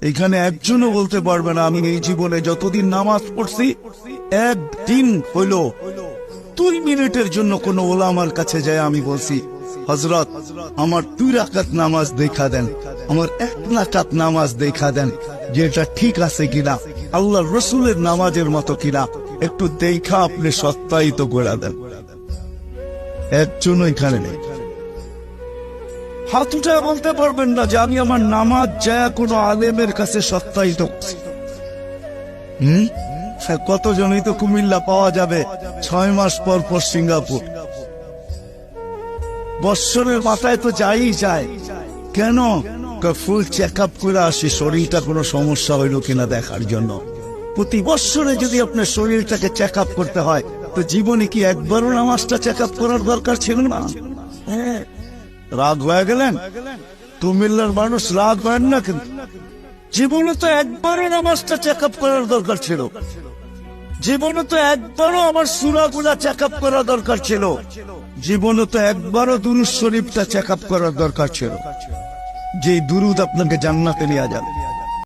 এখানে একজনও বলতে পারবে না আমি এই জীবনে যতদিন নামাজ পড়ছি একদিন হইল 2 মিনিটের জন্য কোন ওলামার কাছে যায় আমি বলছি হযরত আমার 2 রাকাত নামাজ দেখা দেন, আমার 1 রাকাত নামাজ দেখা দেন, যে এটা ঠিক আছে কিনা, আল্লাহর রাসূলের নামাজের মতো কিনা একটু দেখা আপনি সত্যায়িত করে দেন। একজনও এখানে নেই। হাত উঠে বলতে পারবেন না যে আমি আমার নামাজ যায় কোনো আলেমের কাছে সত্যায়িত করছি। কতজনই তো কুমিল্লা পাওয়া যাবে 6 মাস পর পর সিঙ্গাপুর, বৎসরের মাথায় তো যাই যায়। কেন? ফুল চেক আপ করে আসি শরীরটা কোনো সমস্যা হইল কিনা দেখার জন্য। প্রতি বৎসরে যদি আপনার শরীরটাকে চেক আপ করতে হয় তো জীবনে কি একবারও নামাজটা চেক আপ করার দরকার ছিল না? হ্যাঁ, রাগ হয়ে গেলেন? কুমিল্লার মানুষ রাগ হয় না, কিন্তু জীবনে তো একবারও নামাজটা চেক আপ করার দরকার ছিল। জীবনে তো একবারও আমার সূরাগুলা চেক আপ করার দরকার ছিল। জীবনে তো একবারও দুরূদ শরীফটা চেক আপ করার দরকার ছিল, যে দুরূদ আপনাকে জান্নাতে নিয়ে যাবে।